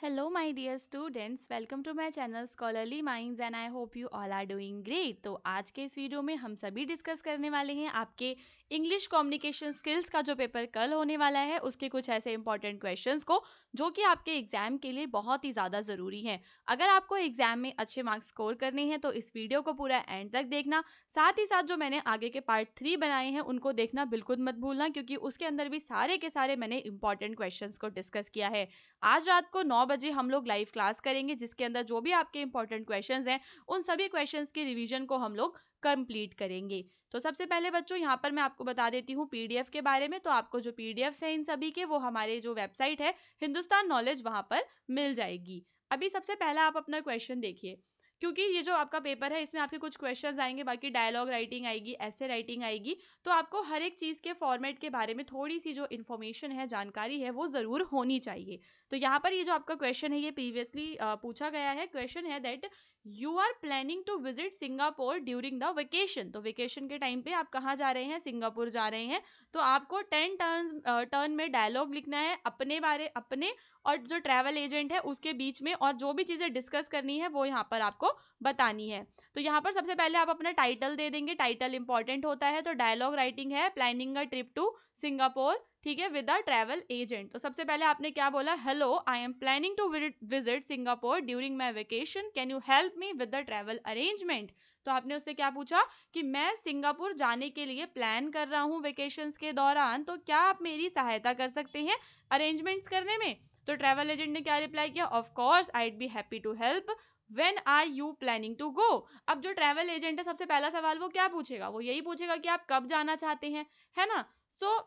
Hello, my dear students. Welcome to my channel Scholarly Minds and I hope you all are doing great. तो आज के इस video में हम सभी डिस्कस करने वाले हैं आपके इंग्लिश कम्युनिकेशन स्किल्स का जो पेपर कल होने वाला है उसके कुछ ऐसे इंपॉर्टेंट क्वेश्चंस को जो कि आपके एग्जाम के लिए बहुत ही ज़्यादा ज़रूरी हैं। अगर आपको एग्जाम में अच्छे मार्क्स स्कोर करने हैं तो इस वीडियो को पूरा एंड तक देखना। साथ ही साथ जो मैंने आगे के पार्ट 3 बनाए हैं उनको देखना बिल्कुल मत भूलना, क्योंकि उसके अंदर भी सारे के सारे मैंने इंपॉर्टेंट क्वेश्चंस को डिस्कस किया है। आज रात को 9 बजे हम लोग लाइव क्लास करेंगे जिसके अंदर जो भी आपके इंपॉर्टेंट क्वेश्चंस हैं उन सभी क्वेश्चंस की रिवीजन को हम लोग कंप्लीट करेंगे। तो सबसे पहले बच्चों यहाँ पर मैं आपको बता देती हूँ पीडीएफ के बारे में। तो आपको जो पीडीएफ्स हैं इन सभी के वो हमारे जो वेबसाइट है हिंदुस्तान नॉलेज वहाँ पर मिल जाएगी। अभी सबसे पहला आप अपना क्वेश्चन देखिए, क्योंकि ये जो आपका पेपर है इसमें आपके कुछ क्वेश्चंस आएंगे, बाकी डायलॉग राइटिंग आएगी, ऐसे राइटिंग आएगी। तो आपको हर एक चीज़ के फॉर्मेट के बारे में थोड़ी सी जो इन्फॉर्मेशन है, जानकारी है, वो ज़रूर होनी चाहिए। तो यहाँ पर ये जो आपका क्वेश्चन है ये प्रीवियसली पूछा गया है। क्वेश्चन है that you are planning to visit Singapore during the vacation. तो वेकेशन के टाइम पे आप कहाँ जा रहे हैं? सिंगापुर जा रहे हैं। तो आपको 10 टर्न में डायलॉग लिखना है अपने और जो ट्रैवल एजेंट है उसके बीच में, और जो भी चीज़ें डिस्कस करनी है वो यहाँ पर आपको बतानी है। तो यहाँ पर सबसे पहले आप अपना टाइटल दे देंगे, टाइटल इंपॉर्टेंट होता है। तो डायलॉग राइटिंग है planning a trip to Singapore, ठीक है, विद अ ट्रैवल एजेंट। तो सबसे पहले आपने क्या बोला? Hello, I am planning to visit Singapore during my vacation, can you help me with the travel arrangement. तो आपने उससे क्या पूछा कि मैं सिंगापुर जाने के लिए प्लान कर रहा हूँ वेकेशंस के दौरान, तो क्या आप मेरी सहायता कर सकते हैं अरेंजमेंट्स करने में। तो ट्रैवल एजेंट ने क्या रिप्लाई किया? Of course I'd be happy to help, when are you planning to go. अब जो ट्रैवल एजेंट है सबसे पहला सवाल वो क्या पूछेगा? वो यही पूछेगा कि आप कब जाना चाहते हैं, है ना। सो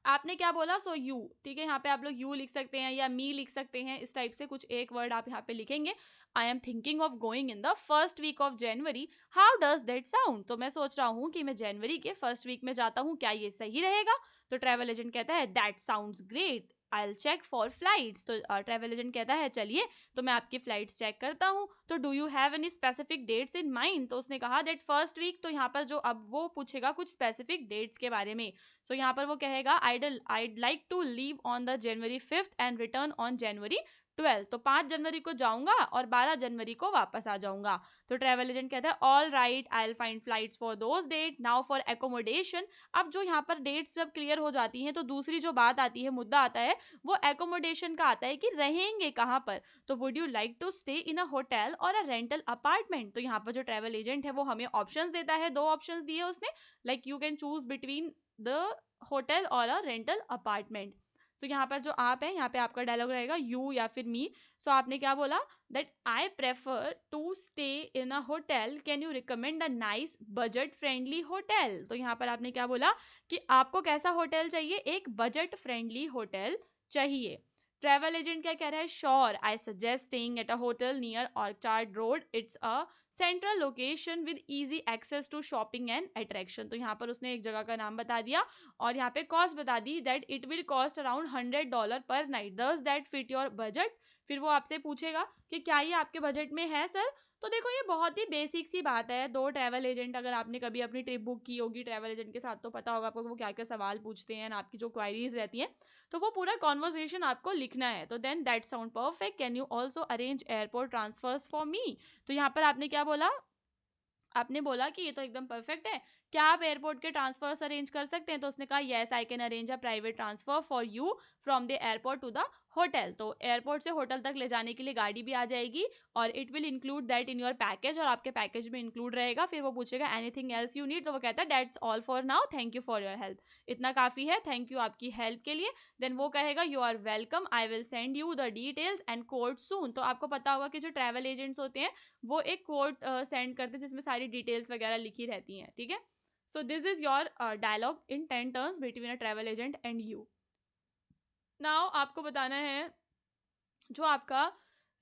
आपने क्या बोला? सो यू, ठीक है, यहाँ पे आप लोग यू लिख सकते हैं या मी लिख सकते हैं, इस टाइप से कुछ एक वर्ड आप यहाँ पे लिखेंगे। I am thinking of going in the first week of January, how does that sound. तो मैं सोच रहा हूँ कि मैं जनवरी के फर्स्ट वीक में जाता हूँ, क्या ये सही रहेगा? तो ट्रैवल एजेंट कहता है that sounds great, I will check for flights. तो ट्रैवल एजेंट कहता है चलिए तो मैं आपकी फ्लाइट्स चेक करता हूँ। तो do you have any specific dates in mind. तो उसने कहा दैट फर्स्ट वीक, तो यहाँ पर जो अब वो पूछेगा कुछ स्पेसिफिक डेट्स के बारे में। सो यहाँ पर वो कहेगा I'd like to leave on the January 5th and return on January 12th। तो 5 जनवरी को जाऊंगा और 12 जनवरी को वापस आ जाऊंगा। तो ट्रैवल एजेंट कहता है all right, I will find flights for those date. Now for accommodation. अब जो यहाँ पर डेट्स जब क्लियर हो जाती हैं तो दूसरी जो बात आती है, मुद्दा आता है, वो एकोमोडेशन का आता है कि रहेंगे कहाँ पर। तो would you like to stay in a hotel or a rental apartment. तो यहाँ पर जो ट्रैवल एजेंट है वो हमें ऑप्शंस देता है, 2 ऑप्शंस दिए उसने, like you can choose between the hotel or a rental apartment. सो यहाँ पर जो आप है, यहाँ पे आपका डायलॉग रहेगा यू या फिर मी। सो आपने क्या बोला? That I prefer to stay in a hotel, can you recommend a nice budget friendly hotel. तो यहाँ पर आपने क्या बोला कि आपको कैसा होटल चाहिए? एक बजट फ्रेंडली होटल चाहिए। ट्रैवल एजेंट क्या कह रहा है? Sure, I suggest staying at a hotel near Orchard Road, it's a central location with easy access to shopping and attraction. तो यहाँ पर उसने एक जगह का नाम बता दिया और यहाँ पे कॉस्ट बता दी that it will cost around $100 per night, दस दैट फिट योर बजट। फिर वो आपसे पूछेगा कि क्या ये आपके बजट में है सर। तो देखो ये बहुत ही बेसिक सी बात है। दो ट्रैवल एजेंट, अगर आपने कभी अपनी ट्रिप बुक की होगी ट्रैवल एजेंट के साथ तो पता होगा आपको वो क्या क्या सवाल पूछते हैं, आपकी जो क्वारीज रहती हैं, तो वो पूरा कॉन्वर्सेशन आपको लिखना है। तो then that sound perfect, can you also arrange airport transfers for me. तो यहाँ पर आपने क्या बोला? आपने बोला कि ये तो एकदम परफेक्ट है, क्या आप एयरपोर्ट के ट्रांसफर्स अरेंज कर सकते हैं। तो उसने कहा yes I can arrange a private transfer for you from the airport to the hotel. तो एयरपोर्ट से होटल तक ले जाने के लिए गाड़ी भी आ जाएगी और it will include that in your package, और आपके पैकेज में इंक्लूड रहेगा। फिर वो पूछेगा एनीथिंग एल्स यू नीड। तो वो कहता है that's all for now, thank you for your help. इतना काफ़ी है, थैंक यू आपकी हेल्प के लिए। देन वो कहेगा you are welcome, I will send you the details and code soon. तो आपको पता होगा कि जो ट्रैवल एजेंट्स होते हैं वो एक कोड सेंड करते हैं जिसमें सारी डिटेल्स वगैरह लिखी रहती हैं, ठीक है। So this is your dialogue in 10 terms between a travel agent and you. Now आपको बताना है जो आपका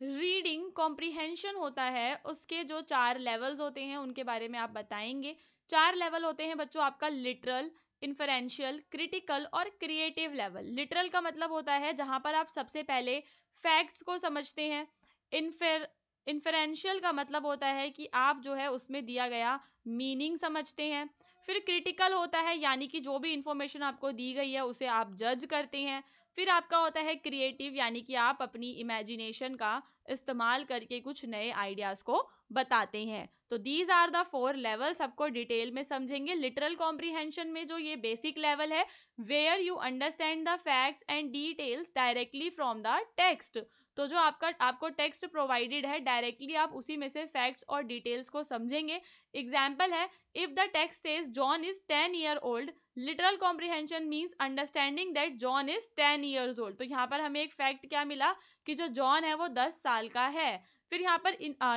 रीडिंग कॉम्प्रिहेंशन होता है उसके जो 4 लेवल्स होते हैं उनके बारे में आप बताएंगे। 4 लेवल होते हैं बच्चों आपका, लिटरल, इन्फरेंशियल, क्रिटिकल और क्रिएटिव लेवल। लिटरल का मतलब होता है जहां पर आप सबसे पहले फैक्ट्स को समझते हैं। इन्फेर इन्फरेंशियल का मतलब होता है कि आप जो है उसमें दिया गया मीनिंग समझते हैं। फिर क्रिटिकल होता है यानी कि जो भी इंफॉर्मेशन आपको दी गई है उसे आप जज करते हैं। फिर आपका होता है क्रिएटिव, यानी कि आप अपनी इमेजिनेशन का इस्तेमाल करके कुछ नए आइडियाज़ को बताते हैं। तो दीज आर द 4 लेवल्स, सबको डिटेल में समझेंगे। लिटरल कॉम्प्रीहेंशन में जो ये बेसिक लेवल है, where you understand the facts and details directly from the text. तो जो आपको टेक्स्ट प्रोवाइडेड है, डायरेक्टली आप उसी में से फैक्ट्स और डिटेल्स को समझेंगे। एग्जाम्पल है, if the text says John is 10 year old, literal comprehension means understanding that John is 10 years old. तो यहाँ पर हमें एक फैक्ट क्या मिला कि जो जॉन है वो 10 साल का है। फिर यहाँ पर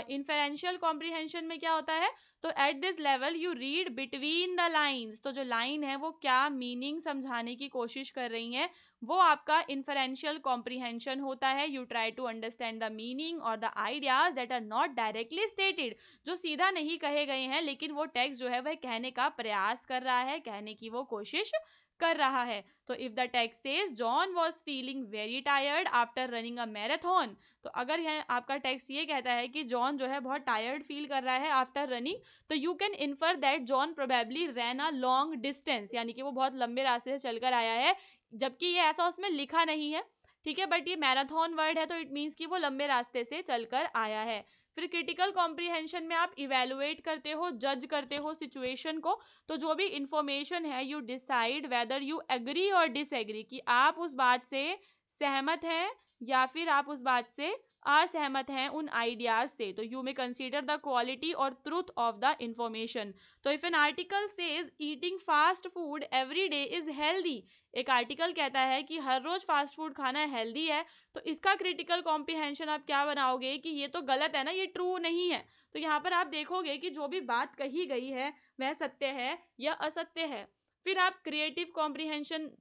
इन्फेरेंशियल कॉम्प्रीहेंशन में क्या होता है, तो at this level you read between the lines. तो जो लाइन है वो क्या मीनिंग समझाने की कोशिश कर रही है, वो आपका इन्फेरेंशियल कॉम्प्रीहेंशन होता है। You try to understand the meaning और the ideas that are not directly stated, जो सीधा नहीं कहे गए हैं लेकिन वो टेक्स्ट जो है वह कहने का प्रयास कर रहा है, कहने की वो कोशिश कर रहा है। तो if the text says John was feeling very tired after running a marathon, तो अगर यह आपका टेक्स्ट ये कहता है कि जॉन जो है बहुत टायर्ड फील कर रहा है आफ्टर रनिंग, तो you can infer that John probably ran a long distance, यानी कि वो बहुत लंबे रास्ते से चलकर आया है, जबकि ये ऐसा उसमें लिखा नहीं है, ठीक है, बट ये मैराथन वर्ड है तो इट मीन्स कि वो लंबे रास्ते से चलकर आया है। फिर क्रिटिकल कॉम्प्रीहेंशन में आप इवेलुएट करते हो, जज करते हो सिचुएशन को। तो जो भी इंफॉर्मेशन है, you decide whether you agree or disagree, कि आप उस बात से सहमत हैं या फिर आप उस बात से असहमत हैं उन आइडियाज से। तो you may consider the quality और ट्रूथ ऑफ द इंफॉर्मेशन। तो if an article says eating fast food every day is healthy, एक आर्टिकल कहता है कि हर रोज फास्ट फूड खाना हेल्दी है, तो इसका क्रिटिकल कॉम्प्रीहेंशन आप क्या बनाओगे कि ये तो गलत है ना, ये ट्रू नहीं है। तो यहाँ पर आप देखोगे कि जो भी बात कही गई है वह सत्य है या असत्य है। फिर आप क्रिएटिव कॉम्प्रीहेंशन,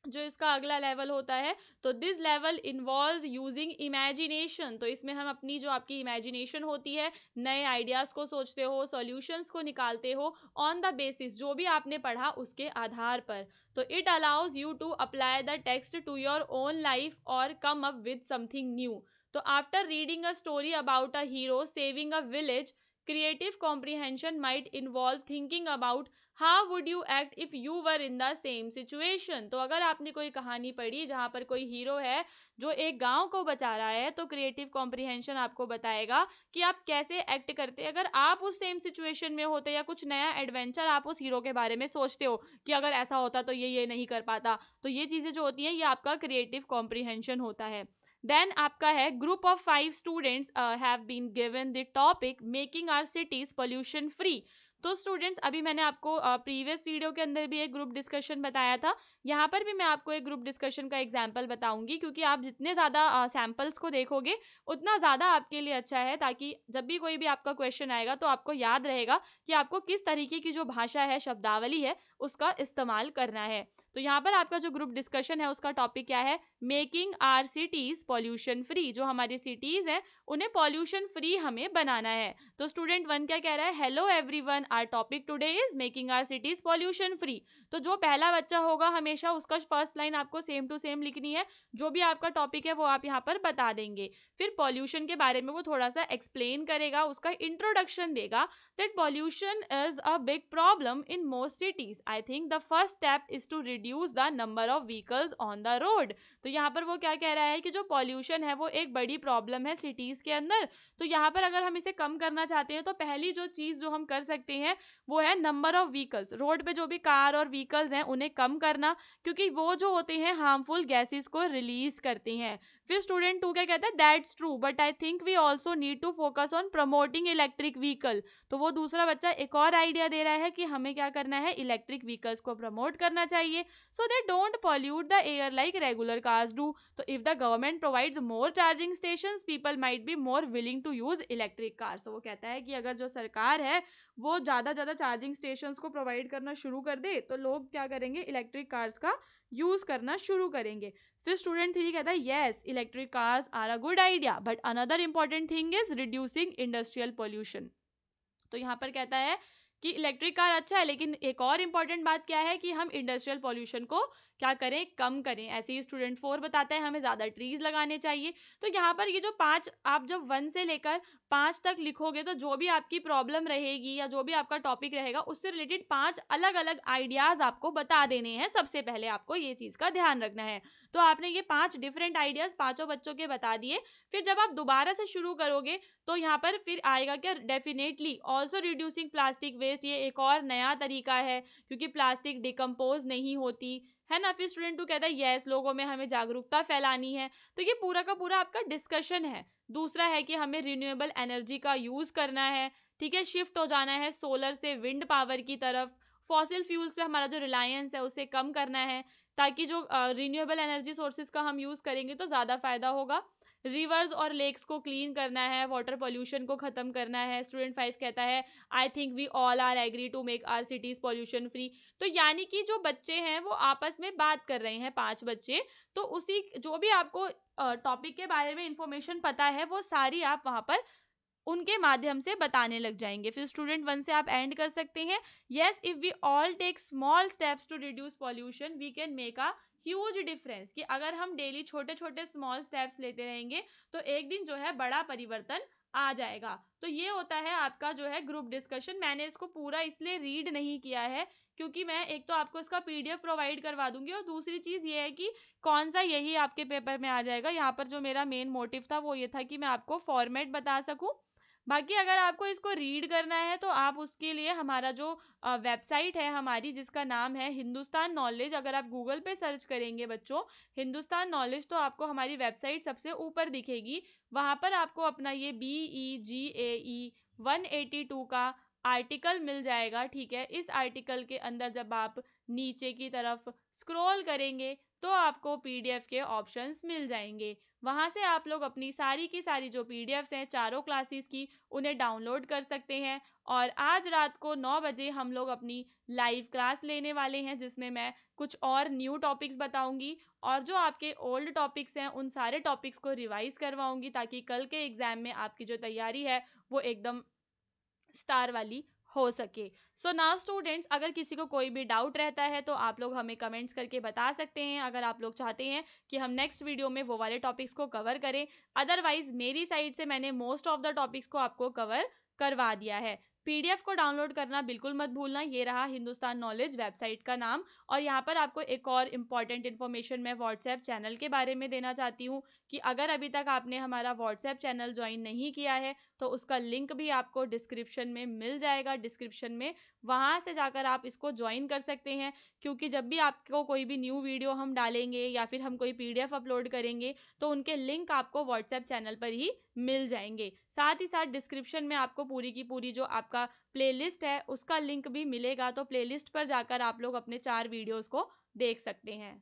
जो इसका अगला लेवल होता है, तो this level involves using imagination. तो इसमें हम अपनी जो आपकी इमेजिनेशन होती है, नए आइडियाज़ को सोचते हो, सॉल्यूशंस को निकालते हो ऑन द बेसिस जो भी आपने पढ़ा उसके आधार पर। तो it allows you to apply the text to your own life और come up with something new. तो after reading a story about a hero saving a village, creative comprehension might involve thinking about how would you act if you were in the same situation। तो अगर आपने कोई कहानी पढ़ी जहाँ पर कोई हीरो है जो एक गांव को बचा रहा है, तो क्रिएटिव कॉम्प्रीहेंशन आपको बताएगा कि आप कैसे एक्ट करते अगर आप उस सेम सिचुएशन में होते, या कुछ नया एडवेंचर आप उस हीरो के बारे में सोचते हो कि अगर ऐसा होता तो ये नहीं कर पाता। तो ये चीज़ें जो होती हैं ये आपका क्रिएटिव कॉम्प्रीहेंशन होता है। देन आपका है group of 5 students have been given the topic making our cities pollution free. तो स्टूडेंट्स, अभी मैंने आपको प्रीवियस वीडियो के अंदर भी एक ग्रुप डिस्कशन बताया था, यहाँ पर भी मैं आपको एक ग्रुप डिस्कशन का एग्जांपल बताऊंगी, क्योंकि आप जितने ज़्यादा सैम्पल्स को देखोगे उतना ज़्यादा आपके लिए अच्छा है, ताकि जब भी कोई भी आपका क्वेश्चन आएगा तो आपको याद रहेगा कि आपको किस तरीके की जो भाषा है, शब्दावली है, उसका इस्तेमाल करना है। तो यहाँ पर आपका जो ग्रुप डिस्कशन है उसका टॉपिक क्या है, making our cities pollution free. जो हमारी सिटीज हैं उन्हें पॉल्यूशन फ्री हमें बनाना है। तो स्टूडेंट 1 क्या कह रहा है, hello everyone, our topic today is making our cities pollution free. तो जो पहला बच्चा होगा हमेशा उसका फर्स्ट लाइन आपको सेम टू सेम लिखनी है, जो भी आपका टॉपिक है वो आप यहाँ पर बता देंगे। फिर पॉल्यूशन के बारे में वो थोड़ा सा एक्सप्लेन करेगा, उसका इंट्रोडक्शन देगा, that pollution is a big problem in most cities. I think the first step is to reduce the number of vehicles on the road. तो यहाँ पर वो क्या कह रहा है कि जो पॉल्यूशन है वो एक बड़ी प्रॉब्लम है सिटीज़ के अंदर। तो यहाँ पर अगर हम इसे कम करना चाहते हैं तो पहली जो चीज़ जो हम कर सकते हैं वो है नंबर ऑफ व्हीकल्स। रोड पे जो भी कार और व्हीकल्स हैं उन्हें कम करना, क्योंकि वो जो होते हैं हार्मफुल गैसेस को रिलीज करते हैं। फिर स्टूडेंट 2 क्या कहता है, that's true but I think we also need to focus on promoting electric vehicle. तो वो दूसरा बच्चा एक और आइडिया दे रहा है कि हमें क्या करना है, इलेक्ट्रिक व्हीकल्स को प्रमोट करना चाहिए, so they don't pollute the air like regular cars do। तो if the government provides more charging stations, people might be more willing to use electric cars। तो वो कहता है कि अगर जो सरकार है वो ज़्यादा चार्जिंग स्टेशंस को प्रोवाइड करना शुरू कर दे तो लोग क्या करेंगे, इलेक्ट्रिक कार्स का यूज़ करना शुरू करेंगे। फिर स्टूडेंट 3 कहता है, yes electric cars are a good idea but another important thing is reducing industrial pollution. तो यहाँ पर कहता है कि इलेक्ट्रिक कार अच्छा है, लेकिन एक और इम्पॉर्टेंट बात क्या है कि हम इंडस्ट्रियल पॉल्यूशन को क्या करें, कम करें। ऐसे ही स्टूडेंट 4 बताता है हमें ज़्यादा ट्रीज लगाने चाहिए। तो यहाँ पर ये जो 5 आप जब 1 से लेकर 5 तक लिखोगे तो जो भी आपकी प्रॉब्लम रहेगी या जो भी आपका टॉपिक रहेगा उससे रिलेटेड 5 अलग अलग आइडियाज़ आपको बता देने हैं। सबसे पहले आपको ये चीज़ का ध्यान रखना है। तो आपने ये 5 डिफरेंट आइडियाज़ पाँचों बच्चों के बता दिए। फिर जब आप दोबारा से शुरू करोगे तो यहाँ पर फिर आएगा क्या, definitely also reducing plastic waste. ये एक और नया तरीका है क्योंकि प्लास्टिक डिकम्पोज नहीं होती है ना। फिर स्टूडेंट 2 कहता है यस, लोगों में हमें जागरूकता फैलानी है। तो ये पूरा का पूरा आपका डिस्कशन है। दूसरा है कि हमें रिन्यूएबल एनर्जी का यूज़ करना है, ठीक है, शिफ्ट हो जाना है सोलर से विंड पावर की तरफ। फॉसिल फ्यूल्स पे हमारा जो रिलायंस है उसे कम करना है ताकि जो रिन्यूएबल एनर्जी सोर्सेज का हम यूज़ करेंगे तो ज़्यादा फ़ायदा होगा। रिवर्स और लेक्स को क्लीन करना है, वाटर पोल्यूशन को ख़त्म करना है। स्टूडेंट 5 कहता है I think we all are agree to make our cities pollution free. तो यानी कि जो बच्चे हैं वो आपस में बात कर रहे हैं, 5 बच्चे। तो उसी जो भी आपको टॉपिक के बारे में इंफॉर्मेशन पता है वो सारी आप वहाँ पर उनके माध्यम से बताने लग जाएंगे। फिर स्टूडेंट 1 से आप एंड कर सकते हैं, yes if we all take small steps to reduce pollution we can make a huge difference. कि अगर हम डेली छोटे छोटे स्मॉल स्टेप्स लेते रहेंगे तो एक दिन जो है बड़ा परिवर्तन आ जाएगा। तो ये होता है आपका जो है ग्रुप डिस्कशन। मैंने इसको पूरा इसलिए रीड नहीं किया है क्योंकि मैं एक तो आपको इसका पीडीएफ प्रोवाइड करवा दूंगी और दूसरी चीज़ ये है कि कौन सा यही आपके पेपर में आ जाएगा। यहाँ पर जो मेरा मेन मोटिव था वो ये था कि मैं आपको फॉर्मेट बता सकूं। बाकी अगर आपको इसको रीड करना है तो आप उसके लिए हमारा जो वेबसाइट है हमारी, जिसका नाम है हिंदुस्तान नॉलेज, अगर आप गूगल पे सर्च करेंगे बच्चों हिंदुस्तान नॉलेज तो आपको हमारी वेबसाइट सबसे ऊपर दिखेगी। वहाँ पर आपको अपना ये BEGAE 182 का आर्टिकल मिल जाएगा, ठीक है। इस आर्टिकल के अंदर जब आप नीचे की तरफ स्क्रॉल करेंगे तो आपको पीडीएफ के ऑप्शंस मिल जाएंगे। वहाँ से आप लोग अपनी सारी की सारी जो पीडीएफ्स हैं चारों क्लासेस की उन्हें डाउनलोड कर सकते हैं। और आज रात को 9 बजे हम लोग अपनी लाइव क्लास लेने वाले हैं जिसमें मैं कुछ और न्यू टॉपिक्स बताऊंगी और जो आपके ओल्ड टॉपिक्स हैं उन सारे टॉपिक्स को रिवाइज करवाऊंगी ताकि कल के एग्जाम में आपकी जो तैयारी है वो एकदम स्टार वाली हो सके। सो नाउ स्टूडेंट्स, अगर किसी को कोई भी डाउट रहता है तो आप लोग हमें कमेंट्स करके बता सकते हैं। अगर आप लोग चाहते हैं कि हम नेक्स्ट वीडियो में वो वाले टॉपिक्स को कवर करें, अदरवाइज मेरी साइड से मैंने मोस्ट ऑफ द टॉपिक्स को आपको कवर करवा दिया है। पीडीएफ को डाउनलोड करना बिल्कुल मत भूलना। ये रहा हिंदुस्तान नॉलेज वेबसाइट का नाम। और यहाँ पर आपको एक और इम्पॉर्टेंट इन्फॉर्मेशन मैं व्हाट्सएप चैनल के बारे में देना चाहती हूँ कि अगर अभी तक आपने हमारा व्हाट्सएप चैनल ज्वाइन नहीं किया है तो उसका लिंक भी आपको डिस्क्रिप्शन में मिल जाएगा, डिस्क्रिप्शन में वहाँ से जाकर आप इसको ज्वाइन कर सकते हैं। क्योंकि जब भी आपको कोई भी न्यू वीडियो हम डालेंगे या फिर हम कोई पीडीएफ अपलोड करेंगे तो उनके लिंक आपको व्हाट्सएप चैनल पर ही मिल जाएंगे। साथ ही साथ डिस्क्रिप्शन में आपको पूरी की पूरी जो आपका प्लेलिस्ट है उसका लिंक भी मिलेगा। तो प्लेलिस्ट पर जाकर आप लोग अपने 4 वीडियोस को देख सकते हैं।